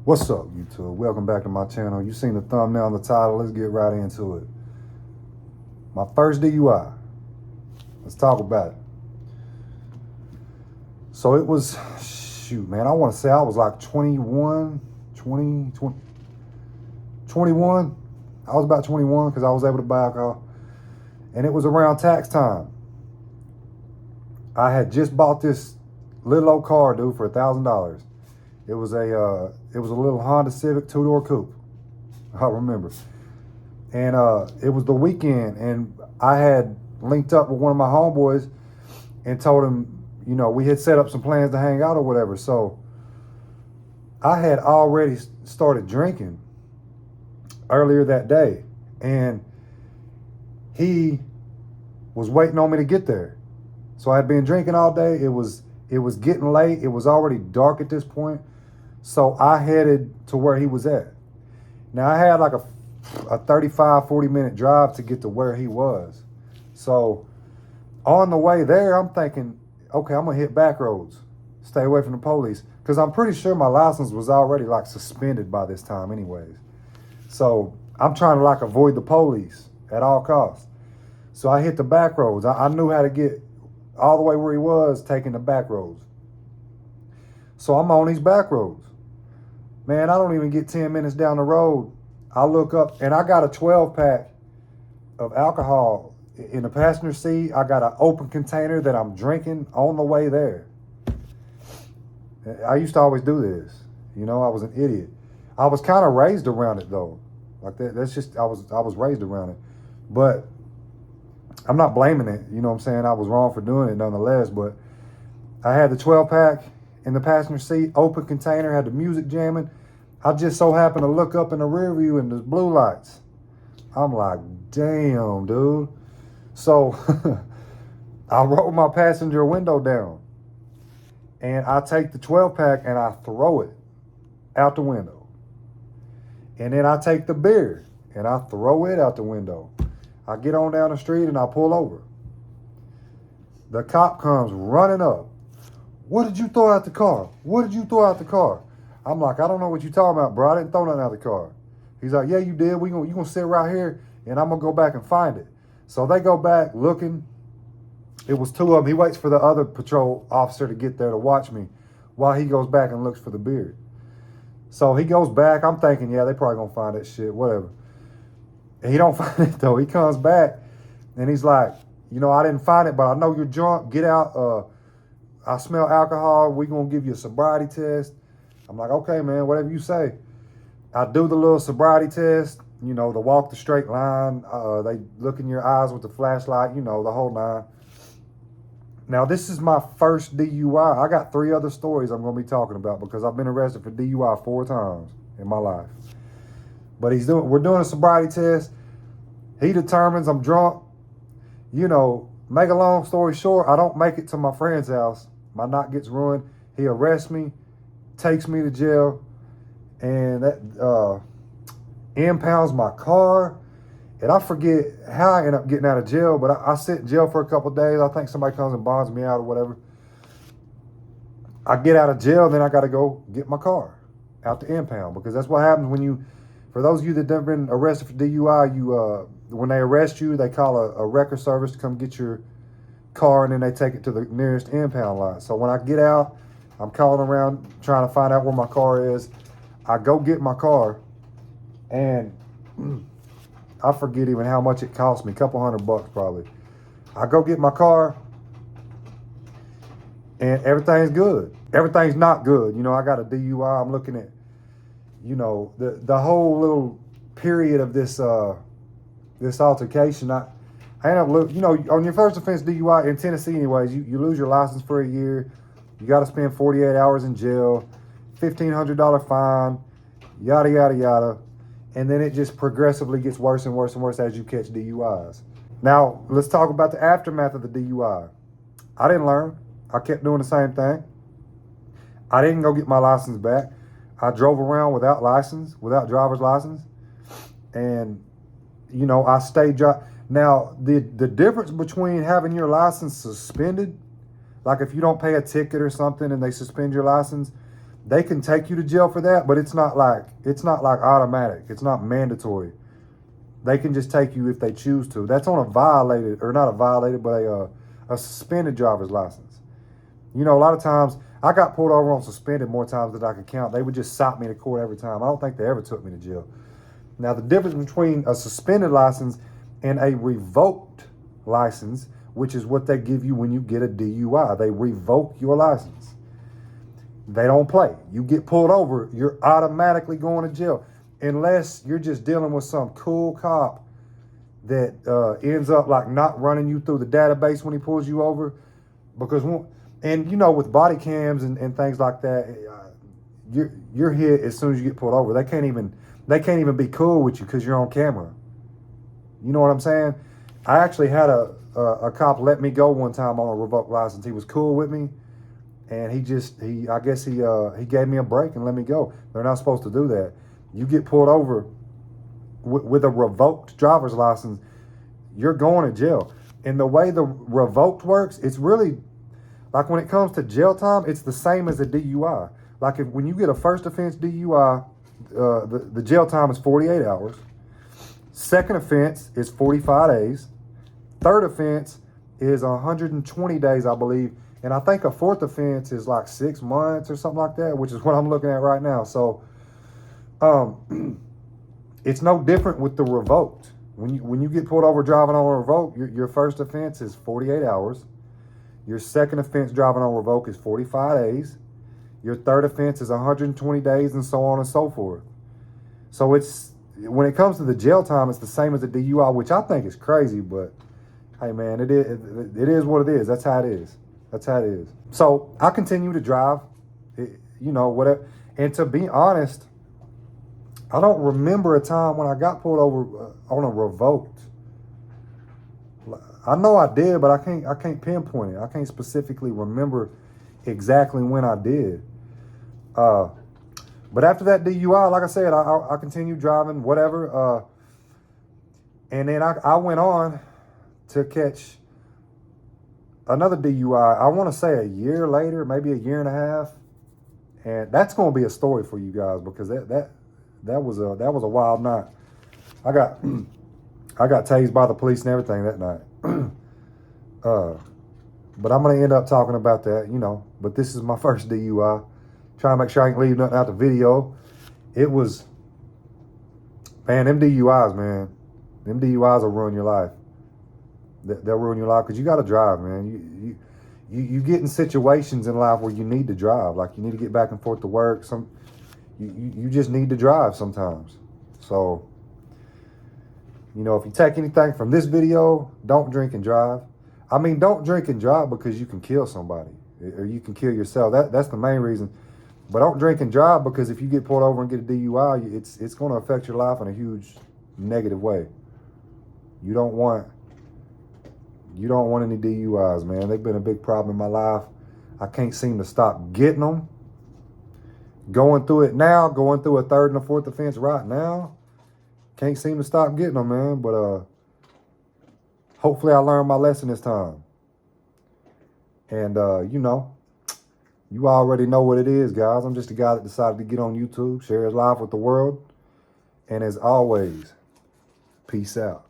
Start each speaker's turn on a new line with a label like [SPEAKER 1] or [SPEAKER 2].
[SPEAKER 1] What's up, YouTube? Welcome back to my channel. You seen the thumbnail on the title. Let's get right into it. My first DUI. Let's talk about it. So it was, shoot, man, I want to say I was like 21. I was about 21 because I was able to buy alcohol. And it was around tax time. I had just bought this little old car, dude, for $1,000. It was a little Honda Civic two-door coupe. I remember. And it was the weekend, and I had linked up with one of my homeboys and told him, you know, we had set up some plans to hang out or whatever. So I had already started drinking earlier that day, and he was waiting on me to get there. So I had been drinking all day. It was getting late. It was already dark at this point. So I headed to where he was at. Now I had like a 35, 40 minute drive to get to where he was. So on the way there, I'm thinking, okay, I'm gonna hit back roads, stay away from the police. Cause I'm pretty sure my license was already like suspended by this time anyways. So I'm trying to like avoid the police at all costs. So I hit the back roads. I knew how to get all the way where he was, taking the back roads. So I'm on these back roads. Man, I don't even get 10 minutes down the road. I look up and I got a 12 pack of alcohol in the passenger seat. I got an open container that I'm drinking on the way there. I used to always do this. You know, I was an idiot. I was kind of raised around it though. Like that's just, I was raised around it. But I'm not blaming it. You know what I'm saying? I was wrong for doing it nonetheless. But I had the 12 pack in the passenger seat, open container, had the music jamming. I just so happened to look up in the rear view and there's blue lights. I'm like, damn, dude. So I roll my passenger window down and I take the 12 pack and I throw it out the window. And then I take the beer and I throw it out the window. I get on down the street and I pull over. The cop comes running up. What did you throw out the car? What did you throw out the car? I'm like, I don't know what you're talking about, bro. I didn't throw nothing out of the car. He's like, yeah, you did. You gonna sit right here and I'm gonna go back and find it. So they go back looking. It was two of them. He waits for the other patrol officer to get there to watch me while he goes back and looks for the beard. So he goes back. I'm thinking, yeah, they probably gonna find that shit, whatever. And he don't find it though. He comes back and he's like, you know, I didn't find it, but I know you're drunk. Get out. I smell alcohol. We're going to give you a sobriety test. I'm like, okay, man, whatever you say. I do the little sobriety test, you know, the walk the straight line. They look in your eyes with the flashlight, you know, the whole nine. Now, this is my first DUI. I got 3 other stories I'm going to be talking about because I've been arrested for DUI 4 times in my life. But we're doing a sobriety test. He determines I'm drunk. You know, make a long story short, I don't make it to my friend's house. My night gets ruined. He arrests me, takes me to jail, and that impounds my car. And I forget how I end up getting out of jail, but I sit in jail for a couple of days. I think somebody comes and bonds me out or whatever. I get out of jail, then I got to go get my car out the impound because that's what happens when you, for those of you that have been arrested for DUI, when they arrest you, they call a record service to come get your car, and then they take it to the nearest impound lot. So when I get out, I'm calling around trying to find out where my car is. I go get my car, and I forget even how much it cost me, a couple $100 probably. I go get my car, and everything's good. Everything's not good. You know, I got a DUI. I'm looking at, you know, the whole little period of this this altercation. I end up, you know, on your first offense DUI in Tennessee anyways, you lose your license for a year. You got to spend 48 hours in jail, $1,500 fine, yada, yada, yada. And then it just progressively gets worse and worse and worse as you catch DUIs. Now, let's talk about the aftermath of the DUI. I didn't learn. I kept doing the same thing. I didn't go get my license back. I drove around without driver's license. And, you know, I stayed Now, the difference between having your license suspended, like if you don't pay a ticket or something and they suspend your license, they can take you to jail for that, but it's not like automatic. It's not mandatory. They can just take you if they choose to. That's on a violated, or not a violated, but a suspended driver's license. You know, a lot of times I got pulled over on suspended more times than I could count. They would just stop me to court every time. I don't think they ever took me to jail. Now, the difference between a suspended license and a revoked license, which is what they give you when you get a DUI. They revoke your license. They don't play. You get pulled over, you're automatically going to jail. Unless you're just dealing with some cool cop that ends up like not running you through the database when he pulls you over. Because, and you know, with body cams and things like that, you're hit as soon as you get pulled over. They can't even be cool with you because you're on camera. You know what I'm saying? I actually had a cop let me go one time on a revoked license. He was cool with me, and I guess he gave me a break and let me go. They're not supposed to do that. You get pulled over with a revoked driver's license, you're going to jail. And the way the revoked works, it's really like when it comes to jail time, it's the same as a DUI. Like when you get a first offense DUI, the jail time is 48 hours. Second offense is 45 days. Third offense is 120 days, I believe. And I think a fourth offense is like 6 months or something like that, which is what I'm looking at right now. So it's no different with the revoked. When you get pulled over driving on a revoke, your first offense is 48 hours. Your second offense driving on revoke is 45 days. Your third offense is 120 days, and so on and so forth. So it's, when it comes to the jail time, it's the same as the DUI, which I think is crazy, but hey man, it is what it is. That's how it is. That's how it is. So I continue to drive, you know, whatever. And to be honest, I don't remember a time when I got pulled over on a revoked. I know I did, but I can't pinpoint it. I can't specifically remember exactly when I did. But after that DUI, like I said, I continued driving, whatever. And then I went on to catch another DUI. I want to say a year later, maybe a year and a half. And that's going to be a story for you guys, because that was a wild night. I got tased by the police and everything that night. But I'm gonna end up talking about that, you know. But this is my first DUI. Trying to make sure I ain't leave nothing out the video. It was, man, them DUIs will ruin your life. They'll ruin your life because you got to drive, man. You get in situations in life where you need to drive. Like you need to get back and forth to work. You just need to drive sometimes. So, you know, if you take anything from this video, don't drink and drive. I mean, don't drink and drive because you can kill somebody or you can kill yourself. That's the main reason. But don't drink and drive because if you get pulled over and get a DUI, it's going to affect your life in a huge negative way. You don't want any DUIs, man. They've been a big problem in my life. I can't seem to stop getting them. Going through it now, going through a third and a fourth offense right now. Can't seem to stop getting them, man. But hopefully I learned my lesson this time. And, you know, you already know what it is, guys. I'm just a guy that decided to get on YouTube, share his life with the world. And as always, peace out.